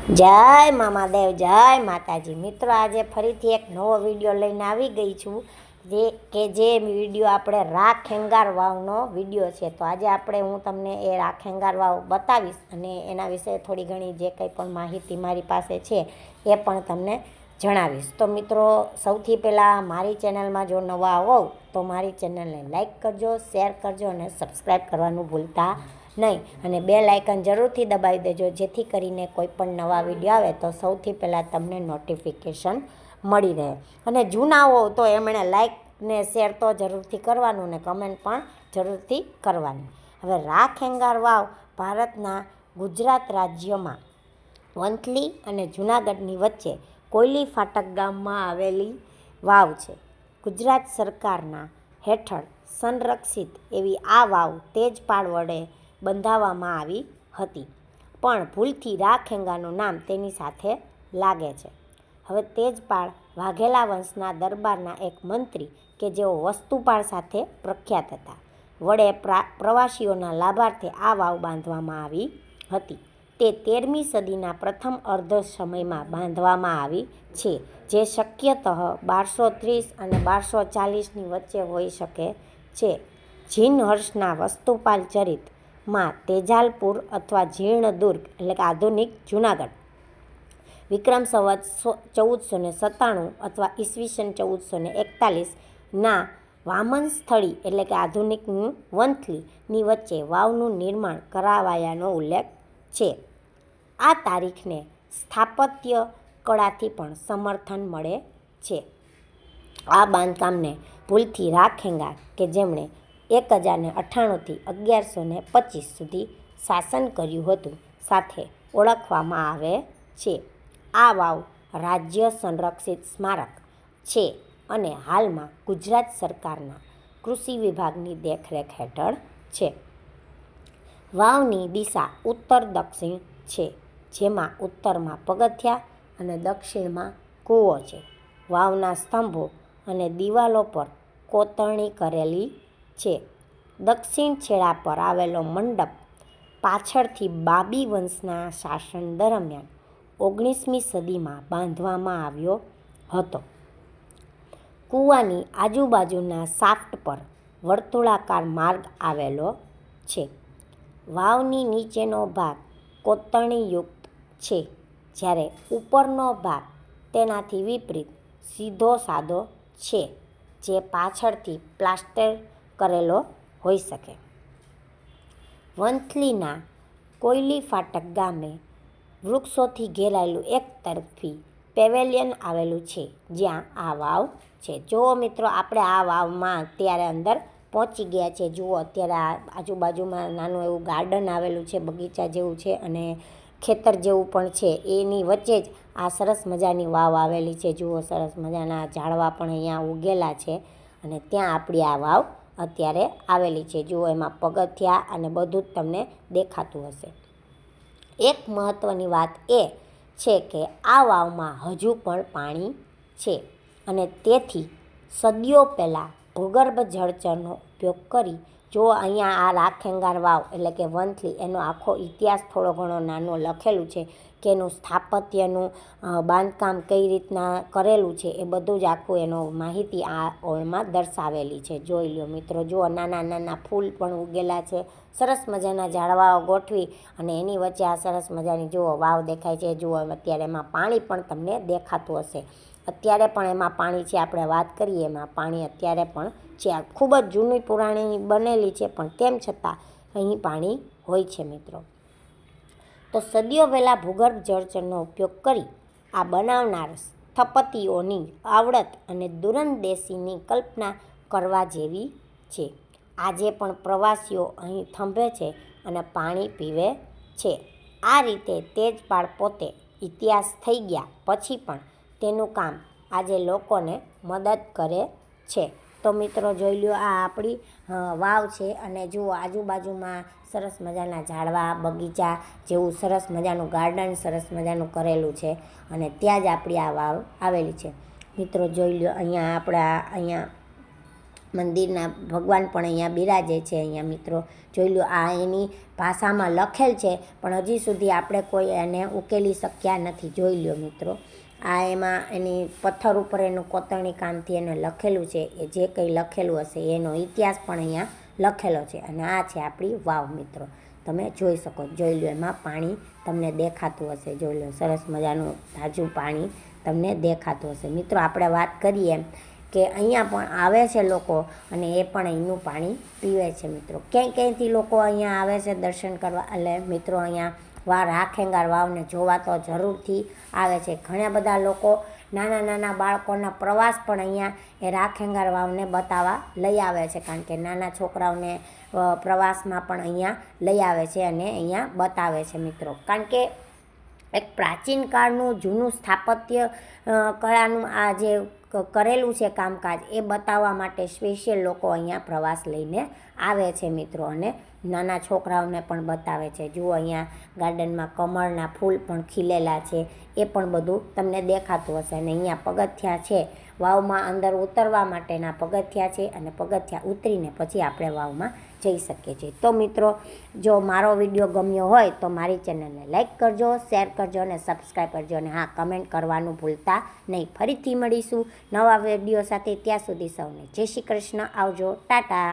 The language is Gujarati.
જય મામાદેવ, જય માતાજી. મિત્રો, આજે ફરીથી એક નવો વિડીયો લઈને આવી ગઈ છું જે વિડીયો આપણે રાખેંગાર વાવનો વિડીયો છે. તો આજે હું તમને એ રાખેંગાર વાવ બતાવીશ અને એના વિશે થોડી ઘણી જે કંઈ પણ માહિતી મારી પાસે છે એ પણ તમને જણાવીશ. તો મિત્રો, સૌથી પહેલાં મારી ચેનલમાં જો નવા હોવ તો મારી ચેનલને લાઈક કરજો, શેર કરજો અને સબસ્ક્રાઈબ કરવાનું ભૂલતા નહીં. અને બેલ આઇકન જરૂરથી દબાવી દેજો, જેથી કરીને કોઈ પણ નવા વિડીયો આવે તો સૌથી પહેલાં તમને નોટિફિકેશન મળી રહે. અને જૂના હો તો એમણે લાઈક ને શેર તો જરૂરથી કરવાનું ને કમેન્ટ પણ જરૂરથી કરવાની. હવે રાખેંગાર વાવ ભારતના ગુજરાત રાજ્યમાં વંથલી અને જૂનાગઢની વચ્ચે કોયલી ફાટક ગામમાં આવેલી વાવ છે. ગુજરાત સરકારના હેઠળ સંરક્ષિત એવી આ વાવ તેજપાળ વડે બંધાવવામાં આવી હતી, પણ ભૂલથી રાખેંગારનું નામ તેની સાથે લાગે છે. હવે તેજપાળ વાઘેલા વંશના દરબારના એક મંત્રી કે જેઓ વસ્તુપાળ સાથે પ્રખ્યાત હતા વડે પ્રવાસીઓના લાભાર્થે આ વાવ બાંધવામાં આવી હતી. તે 13મી સદીના પ્રથમ અર્ધ સમયમાં બાંધવામાં આવી છે, જે શક્યતઃ 1230 અને 1240ની વચ્ચે હોઈ શકે છે. જીનહર્ષના વસ્તુપાલ ચરિત માં તેજાલપુર અથવા જીર્ણદુર્ગ એટલે કે આધુનિક જૂનાગઢ વિક્રમ સંવત 1497 અથવા ઈસવીસન 1441ના વામન સ્થળી એટલે કે આધુનિક વંથલીની વચ્ચે વાવનું નિર્માણ કરાવાયાનો ઉલ્લેખ છે. આ તારીખને સ્થાપત્ય કળાથી પણ સમર્થન મળે છે. આ બાંધકામને ભૂલથી રાખેંગાર કે જેમણે 1098થી 1125 સુધી શાસન કર્યું હતું સાથે ઓળખવામાં આવે છે. આ વાવ રાજ્ય સંરક્ષિત સ્મારક છે અને હાલમાં ગુજરાત સરકારના કૃષિ વિભાગની દેખરેખ હેઠળ છે. વાવની દિશા ઉત્તર દક્ષિણ છે, જેમાં ઉત્તરમાં પગથિયા અને દક્ષિણમાં કૂવો છે. વાવના સ્તંભો અને દિવાલો પર કોતરણી કરેલી છે. દક્ષિણ છેડા પર આવેલો મંડપ પાછળથી બાબી વંશના શાસન દરમિયાન 19મી સદીમાં બાંધવામાં આવ્યો હતો. કૂવાની આજુબાજુના શાફ્ટ પર વર્તુળાકાર માર્ગ આવેલો છે. વાવની નીચેનો ભાગ કોતરણીયુક્ત છે, જ્યારે ઉપરનો ભાગ તેનાથી વિપરીત સીધો સાદો છે, જે પાછળથી પ્લાસ્ટર કરેલો હોઈ શકે. વંથલીના કોયલી ફાટક ગામે વૃક્ષોથી ઘેરાયેલું એક તરફી પેવેલિયન આવેલું છે, જ્યાં આ વાવ છે. જુઓ મિત્રો, આપણે આ વાવમાં અત્યારે અંદર પહોંચી ગયા છે. જુઓ, અત્યારે આ આજુબાજુમાં નાનું એવું ગાર્ડન આવેલું છે, બગીચા જેવું છે અને ખેતર જેવું પણ છે. એની વચ્ચે જ આ સરસ મજાની વાવ આવેલી છે. જુઓ, સરસ મજાના ઝાડવા પણ અહીંયા ઉગેલા છે અને ત્યાં આપણી આ વાવ અત્યારે આવેલી છે. જુઓ, એમાં પગથિયા અને બધું જ તમને દેખાતું હશે. એક મહત્ત્વની વાત એ છે કે આ વાવમાં હજુ પણ પાણી છે અને તેથી સદીઓ પહેલાં ભૂગર્ભ જળચરનો ઉપયોગ કરી જો અહીંયા આ રાખેંગાર વાવ એટલે કે વંથલી એનો આખો ઇતિહાસ થોડો ઘણો નાનો લખેલું છે કે એનું સ્થાપત્યનું બાંધકામ કઈ રીતના કરેલું છે એ બધું જ આખું એનો માહિતી આ ઓળમાં દર્શાવેલી છે. જોઈ લો મિત્રો, જુઓ, નાના નાના ફૂલ પણ ઉગેલા છે. સરસ મજાના ઝાડવાઓ ગોઠવી અને એની વચ્ચે આ સરસ મજાની જુઓ વાવ દેખાય છે. જુઓ, અત્યારે એમાં પાણી પણ તમને દેખાતું હશે. અત્યારે પણ એમાં પાણી છે. આપણે વાત કરીએ એમાં પાણી અત્યારે પણ છે. આ ખૂબ જ જૂની પુરાણી બનેલી છે, પણ તેમ છતાં અહીં પાણી હોય છે મિત્રો. તો સદીઓ પહેલાં ભૂગર્ભ જળચરનો ઉપયોગ કરી આ બનાવનાર સ્થપતિઓની આવડત અને દૂરંદેશીની કલ્પના કરવા જેવી છે. આજે પણ પ્રવાસીઓ અહીં થંભે છે અને પાણી પીવે છે. આ રીતે તેજપાળ પોતે ઇતિહાસ થઈ ગયા પછી પણ તેનું કામ આજે લોકોને મદદ કરે છે. તો મિત્રો, જોઈ લો, આ આપણી વાવ છે અને જુઓ આજુબાજુમાં સરસ મજાના ઝાડવા, બગીચા જેવું સરસ મજાનું ગાર્ડન સરસ મજાનું કરેલું છે અને ત્યાં જ આપણી આ વાવ આવેલી છે. મિત્રો, જોઈ લો, અહીંયા મંદિરના ભગવાન પણ અહીંયા બિરાજે છે. અહીંયા મિત્રો જોઈ લો, આ એની ભાષામાં લખેલ છે, પણ હજી સુધી આપણે કોઈ એને ઉકેલી શક્યા નથી. જોઈ લો મિત્રો, આ એમાં એની પથ્થર ઉપર એનું કોતરણી કામથી એને લખેલું છે. એ જે કંઈ લખેલું હશે એનો ઇતિહાસ પણ અહીંયા લખેલો છે. અને આ છે આપણી વાવ મિત્રો, તમે જોઈ શકો. જોઈ લો, એમાં પાણી તમને દેખાતું હશે. જોઈ લો, સરસ મજાનું તાજું પાણી તમને દેખાતું હશે. મિત્રો આપણે વાત કરીએ એમ કે અહીંયા પણ આવે છે લોકો, અને એ પણ અહીંનું પાણી પીવે છે. મિત્રો ક્યાંયથી લોકો અહીંયા આવે છે દર્શન કરવા, એટલે મિત્રો અહીંયા રાખેંગાર વાવને જોવા તો જરૂરથી આવે છે. ઘણા બધા લોકો નાના નાના બાળકોના પ્રવાસ પણ અહીંયા એ રાખેંગાર વાવને બતાવવા લઈ આવે છે, કારણ કે નાના છોકરાઓને પ્રવાસમાં પણ અહીંયા લઈ આવે છે અને અહીંયા બતાવે છે મિત્રો. કારણ કે એક પ્રાચીન કાળનું જૂનું સ્થાપત્ય કળાનું આ જે કરેલું છે કામકાજ, એ બતાવવા માટે સ્પેશિયલ લોકો અહીંયા પ્રવાસ લઈને આવે છે મિત્રો, અને નાના છોકરાઓને પણ બતાવે છે. જુઓ, અહીંયા ગાર્ડનમાં કમળના ફૂલ પણ ખીલેલા છે, એ પણ બધું તમને દેખાતું હશે. અને અહીંયા પગથિયાં છે, વાવમાં અંદર ઉતરવા માટેના પગથિયાં છે, અને પગથિયાં ઉતરીને પછી આપણે વાવમાં જઈ શકીએ છીએ. તો મિત્રો, જો મારો વિડીયો ગમ્યો હોય તો મારી ચેનલને લાઈક કરજો, શેર કરજો અને સબસ્ક્રાઈબ કરજો. અને હા, કમેન્ટ કરવાનું ભૂલતા નહીં. ફરીથી મળીશું નવા વિડીયો સાથે. ત્યાં સુધી સૌને જય શ્રી કૃષ્ણ. આવજો, ટાટા.